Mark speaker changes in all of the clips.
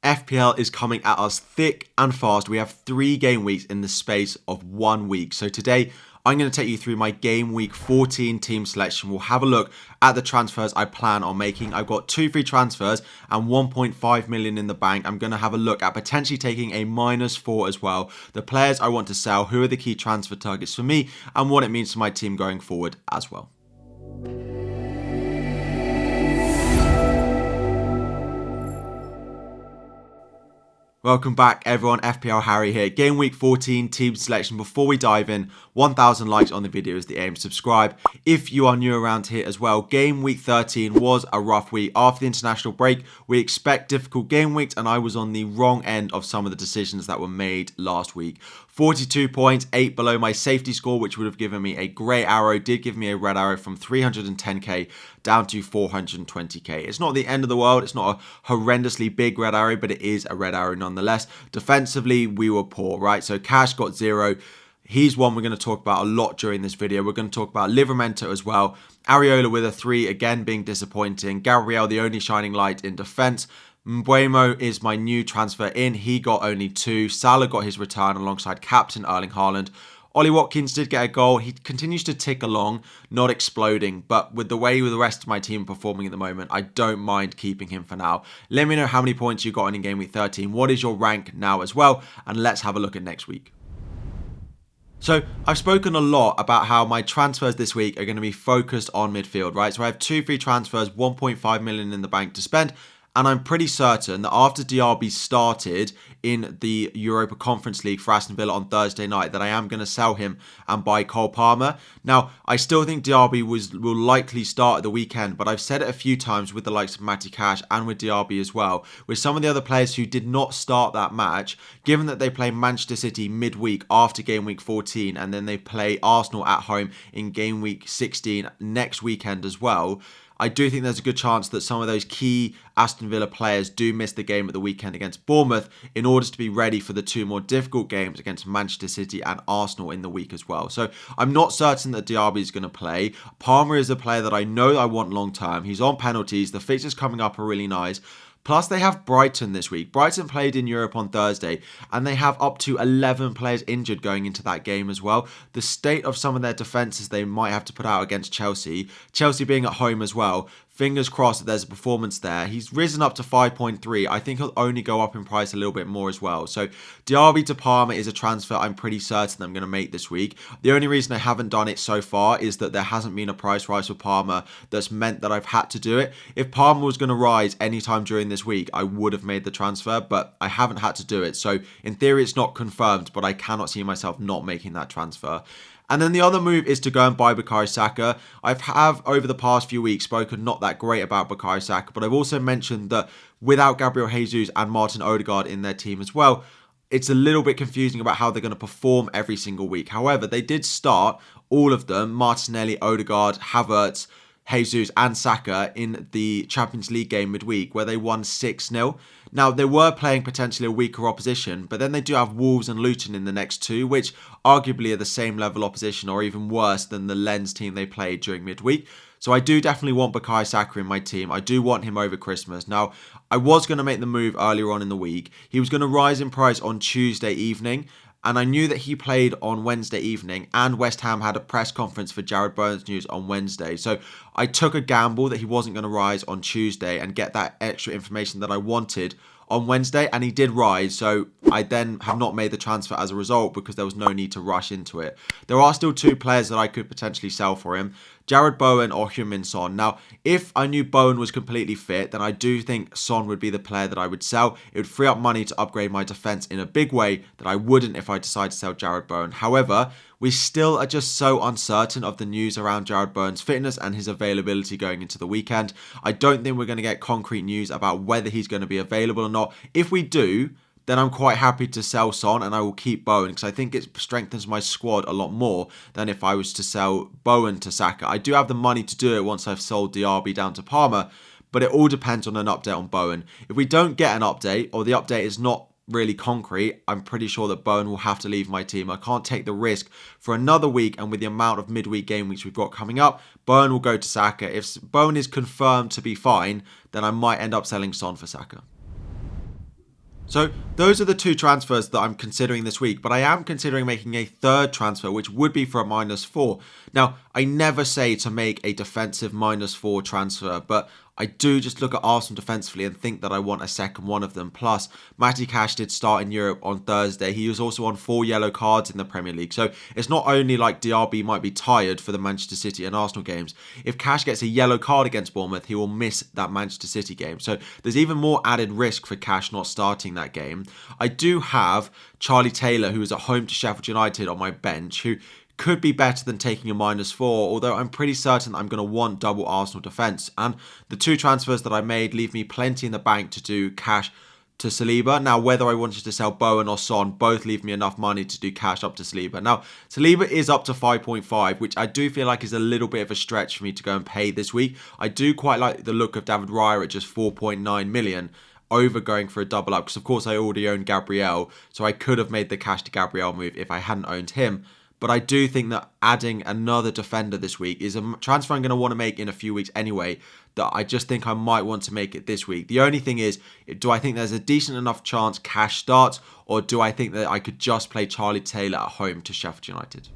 Speaker 1: FPL is coming at us thick and fast. We have 3 game weeks in the space of 1 week. So today, I'm going to take you through my Game Week 14 team selection. We'll have a look at the transfers I plan on making. I've got 2 free transfers and 1.5 million in the bank. I'm going to have a look at potentially taking a -4 as well. The players I want to sell, who are the key transfer targets for me, and what it means to my team going forward as well. Welcome back everyone, FPL Harry here. Game Week 14 team selection. Before we dive in, 1,000 likes on the video is the aim. Subscribe if you are new around here as well. Game Week 13 was a rough week. After the international break, we expect difficult game weeks, and I was on the wrong end of some of the decisions that were made last week. 42 points, 8 below my safety score, which would have given me a grey arrow, did give me a red arrow from 310k down to 420k. It's not the end of the world. It's not a horrendously big red arrow, but it is a red arrow nonetheless. Defensively, we were poor, right? So Cash got 0. He's one we're going to talk about a lot during this video. We're going to talk about Livramento as well. Areola with a 3, again being disappointing. Gabriel, the only shining light in defense. Mbuemo is my new transfer in. He got only 2. Salah got his return alongside captain Erling Haaland. Ollie Watkins did get a goal. He continues to tick along, not exploding, but with the way the rest of my team are performing at the moment, I don't mind keeping him for now. Let me know how many points you got in Game Week 13. What is your rank now as well? And let's have a look at next week. So I've spoken a lot about how my transfers this week are going to be focused on midfield, right? So I have 2 free transfers, 1.5 million in the bank to spend. And I'm pretty certain that after Diaby started in the Europa Conference League for Aston Villa on Thursday night, that I am going to sell him and buy Cole Palmer. Now, I still think Diaby will likely start at the weekend, but I've said it a few times with the likes of Matty Cash and with Diaby as well, with some of the other players who did not start that match, given that they play Manchester City midweek after Game Week 14, and then they play Arsenal at home in Game Week 16 next weekend as well. I do think there's a good chance that some of those key Aston Villa players do miss the game at the weekend against Bournemouth in order to be ready for the 2 more difficult games against Manchester City and Arsenal in the week as well. So I'm not certain that Diaby is going to play. Palmer is a player that I know I want long term. He's on penalties. The fixtures coming up are really nice. Plus, they have Brighton this week. Brighton played in Europe on Thursday, and they have up to 11 players injured going into that game as well. The state of some of their defences they might have to put out against Chelsea. Chelsea being at home as well. Fingers crossed that there's a performance there. He's risen up to 5.3. I think he'll only go up in price a little bit more as well. So Diaby to Palmer is a transfer I'm pretty certain I'm going to make this week. The only reason I haven't done it so far is that there hasn't been a price rise for Palmer that's meant that I've had to do it. If Palmer was going to rise anytime during this week, I would have made the transfer, but I haven't had to do it. So in theory, it's not confirmed, but I cannot see myself not making that transfer. And then the other move is to go and buy Bukayo Saka. I have over the past few weeks spoken not that great about Bukayo Saka, but I've also mentioned that without Gabriel Jesus and Martin Odegaard in their team as well, it's a little bit confusing about how they're going to perform every single week. However, they did start all of them, Martinelli, Odegaard, Havertz, Jesus and Saka in the Champions League game midweek where they won 6-0. Now, they were playing potentially a weaker opposition, but then they do have Wolves and Luton in the next 2, which arguably are the same level opposition or even worse than the Lens team they played during midweek. So I do definitely want Bukayo Saka in my team. I do want him over Christmas. Now, I was going to make the move earlier on in the week. He was going to rise in price on Tuesday evening. And I knew that he played on Wednesday evening, and West Ham had a press conference for Jared Bowen's news on Wednesday. So I took a gamble that he wasn't going to rise on Tuesday and get that extra information that I wanted on Wednesday, and he did rise. So I then have not made the transfer as a result because there was no need to rush into it. There are still 2 players that I could potentially sell for him. Jared Bowen or Heung-min Son. Now, if I knew Bowen was completely fit, then I do think Son would be the player that I would sell. It would free up money to upgrade my defence in a big way that I wouldn't if I decide to sell Jared Bowen. However, we still are just so uncertain of the news around Jared Bowen's fitness and his availability going into the weekend. I don't think we're going to get concrete news about whether he's going to be available or not. If we do, then I'm quite happy to sell Son and I will keep Bowen because I think it strengthens my squad a lot more than if I was to sell Bowen to Saka. I do have the money to do it once I've sold Diaby down to Palmer, but it all depends on an update on Bowen. If we don't get an update or the update is not really concrete, I'm pretty sure that Bowen will have to leave my team. I can't take the risk for another week, and with the amount of midweek game weeks we've got coming up, Bowen will go to Saka. If Bowen is confirmed to be fine, then I might end up selling Son for Saka. So those are the two transfers that I'm considering this week, but I am considering making a third transfer, which would be for a -4. Now, I never say to make a defensive -4 transfer, but I do just look at Arsenal defensively and think that I want a second one of them. Plus, Matty Cash did start in Europe on Thursday. He was also on 4 yellow cards in the Premier League. So it's not only like DRB might be tired for the Manchester City and Arsenal games. If Cash gets a yellow card against Bournemouth, he will miss that Manchester City game. So there's even more added risk for Cash not starting that game. I do have Charlie Taylor, who is at home to Sheffield United, on my bench, who could be better than taking a -4, although I'm pretty certain I'm going to want double Arsenal defence. And the two transfers that I made leave me plenty in the bank to do Cash to Saliba. Now, whether I wanted to sell Bowen or Son, both leave me enough money to do Cash up to Saliba. Now, Saliba is up to 5.5, which I do feel like is a little bit of a stretch for me to go and pay this week. I do quite like the look of David Raya at just 4.9 million. Over going for a double up, because of course I already own Gabriel, so I could have made the Cash to Gabriel move if I hadn't owned him. But I do think that adding another defender this week is a transfer I'm going to want to make in a few weeks anyway, that I just think I might want to make it this week. The only thing is, do I think there's a decent enough chance Cash starts, or do I think that I could just play Charlie Taylor at home to Sheffield United?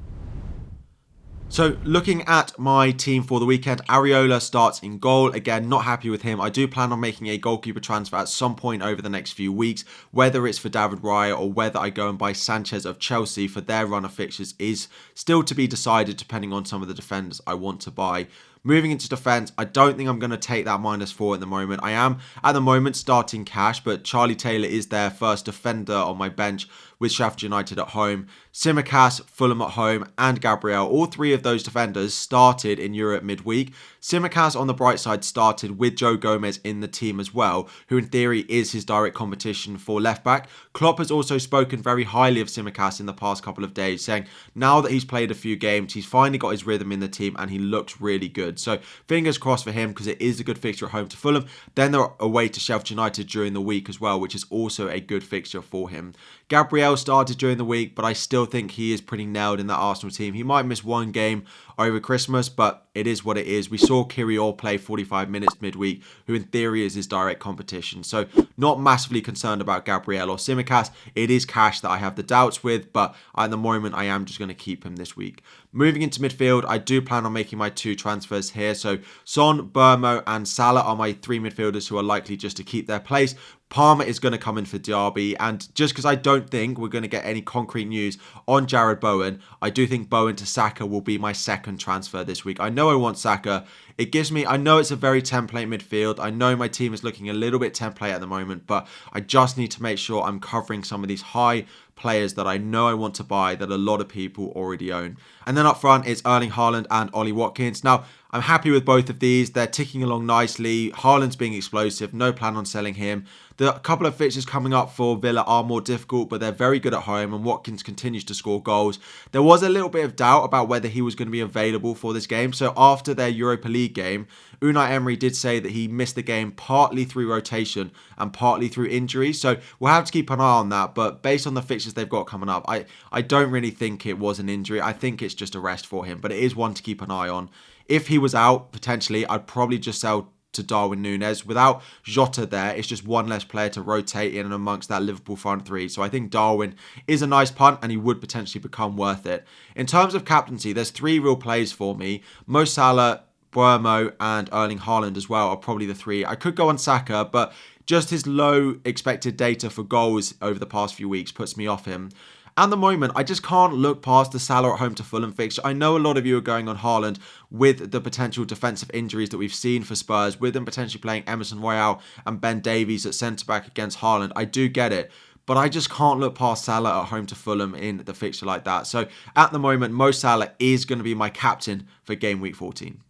Speaker 1: So looking at my team for the weekend, Areola starts in goal. Again, not happy with him. I do plan on making a goalkeeper transfer at some point over the next few weeks. Whether it's for David Raya or whether I go and buy Sanchez of Chelsea for their run of fixtures is still to be decided, depending on some of the defenders I want to buy. Moving into defence, I don't think I'm going to take that -4 at the moment. I am, at the moment, starting Cash, but Charlie Taylor is their first defender on my bench with Sheffield United at home. Tsimikas, Fulham at home, and Gabriel. All three of those defenders started in Europe midweek. Tsimikas, on the bright side, started with Joe Gomez in the team as well, who in theory is his direct competition for left-back. Klopp has also spoken very highly of Tsimikas in the past couple of days, saying now that he's played a few games, he's finally got his rhythm in the team and he looks really good. So fingers crossed for him, because it is a good fixture at home to Fulham. Then they're away to Sheffield United during the week as well, which is also a good fixture for him. Gabriel started during the week, but I still think he is pretty nailed in that Arsenal team. He might miss one game over Christmas, but it is what it is. We saw Kirill play 45 minutes midweek, who in theory is his direct competition. So not massively concerned about Gabriel or Tsimikas. It is Cash that I have the doubts with, but at the moment I am just going to keep him this week. Moving into midfield, I do plan on making my two transfers here. So Son, Burmo and Salah are my three midfielders who are likely just to keep their place. Palmer is going to come in for Diaby, and just because I don't think we're going to get any concrete news on Jared Bowen, I do think Bowen to Saka will be my second transfer this week. I know I want Saka. It gives me, I know it's a very template midfield. I know my team is looking a little bit template at the moment, but I just need to make sure I'm covering some of these high players that I know I want to buy that a lot of people already own. And then up front, it's Erling Haaland and Ollie Watkins. Now, I'm happy with both of these. They're ticking along nicely. Haaland's being explosive. No plan on selling him. The couple of fixtures coming up for Villa are more difficult, but they're very good at home, and Watkins continues to score goals. There was a little bit of doubt about whether he was going to be available for this game. So after their Europa League game, Unai Emery did say that he missed the game partly through rotation and partly through injury. So we'll have to keep an eye on that. But based on the fixtures they've got coming up, I don't really think it was an injury. I think it's just a rest for him, but it is one to keep an eye on. If he was out, potentially, I'd probably just sell to Darwin Núñez. Without Jota there, it's just one less player to rotate in and amongst that Liverpool front three. So I think Darwin is a nice punt, and he would potentially become worth it. In terms of captaincy, there's three real plays for me. Mo Salah, Burmo and Erling Haaland as well are probably the three. I could go on Saka, but just his low expected data for goals over the past few weeks puts me off him. At the moment, I just can't look past the Salah at home to Fulham fixture. I know a lot of you are going on Haaland with the potential defensive injuries that we've seen for Spurs, with them potentially playing Emerson Royale and Ben Davies at centre-back against Haaland. I do get it, but I just can't look past Salah at home to Fulham in the fixture like that. So at the moment, Mo Salah is going to be my captain for Gameweek 14.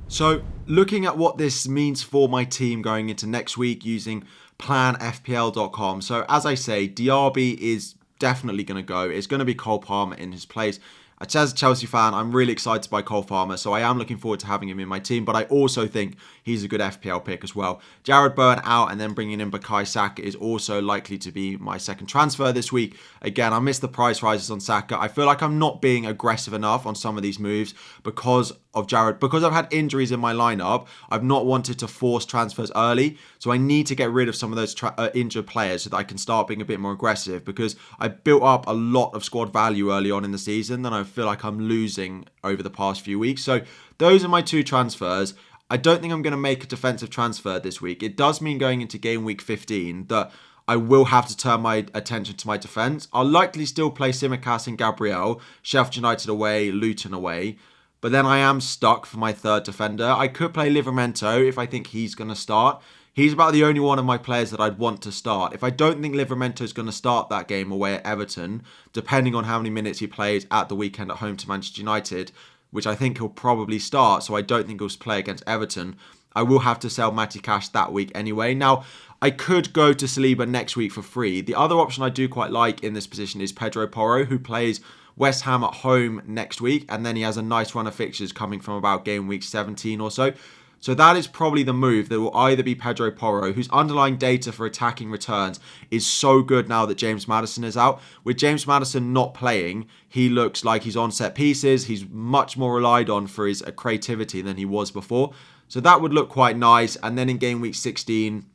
Speaker 1: So looking at what this means for my team going into next week using planfpl.com. So as I say, Diaby is definitely going to go. It's going to be Cole Palmer in his place. As a Chelsea fan, I'm really excited by Cole Palmer, so I am looking forward to having him in my team, but I also think he's a good FPL pick as well. Jared Bowen out and then bringing in Bukayo Saka is also likely to be my second transfer this week. Again, I missed the price rises on Saka. I feel like I'm not being aggressive enough on some of these moves because I've had injuries in my lineup. I've not wanted to force transfers early, so I need to get rid of some of those injured players so that I can start being a bit more aggressive, because I built up a lot of squad value early on in the season and I feel like I'm losing over the past few weeks. So those are my two transfers. I don't think I'm going to make a defensive transfer this week. It does mean going into game week 15 that I will have to turn my attention to my defence. I'll likely still play Tsimikas and Gabriel, Sheffield United away, Luton away. But then I am stuck for my third defender. I could play Livramento if I think he's going to start. He's about the only one of my players that I'd want to start. If I don't think Livramento is going to start that game away at Everton, depending on how many minutes he plays at the weekend at home to Manchester United, which I think he'll probably start, so I don't think he'll play against Everton, I will have to sell Matty Cash that week anyway. Now, I could go to Saliba next week for free. The other option I do quite like in this position is Pedro Porro, who plays West Ham at home next week, and then he has a nice run of fixtures coming from about game week 17 or so. So that is probably the move. That will either be Pedro Porro, whose underlying data for attacking returns is so good now that James Maddison is out. With James Maddison not playing, he looks like he's on set pieces. He's much more relied on for his creativity than he was before. So that would look quite nice. And then in game week 16,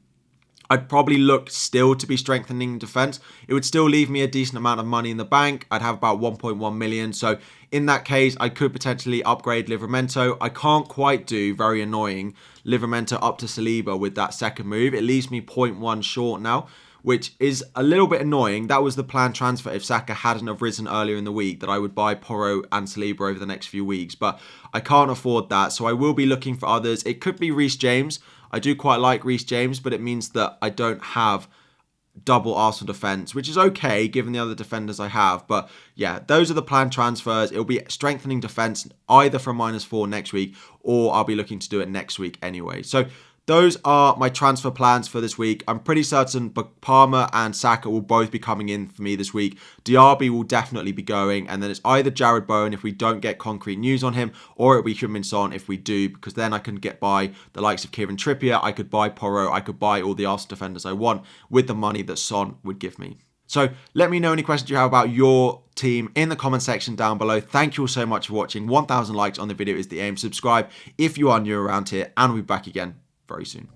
Speaker 1: I'd probably look still to be strengthening defence. It would still leave me a decent amount of money in the bank. I'd have about 1.1 million. So in that case, I could potentially upgrade Livramento. I can't quite do, very annoying, Livramento up to Saliba with that second move. It leaves me 0.1 short now, which is a little bit annoying. That was the planned transfer if Saka hadn't have risen earlier in the week, that I would buy Porro and Saliba over the next few weeks. But I can't afford that, so I will be looking for others. It could be Reece James. I do quite like Reece James, but it means that I don't have double Arsenal defence, which is okay given the other defenders I have. But yeah, those are the planned transfers. It'll be strengthening defence either from -4 next week, or I'll be looking to do it next week anyway. So those are my transfer plans for this week. I'm pretty certain Palmer and Saka will both be coming in for me this week. Diaby will definitely be going. And then it's either Jared Bowen if we don't get concrete news on him, or it'll be Heung-min Son if we do, because then I can get by the likes of Kieran Trippier. I could buy Porro. I could buy all the Arsenal defenders I want with the money that Son would give me. So let me know any questions you have about your team in the comment section down below. Thank you all so much for watching. 1,000 likes on the video is the aim. Subscribe if you are new around here, and we'll be back again very soon.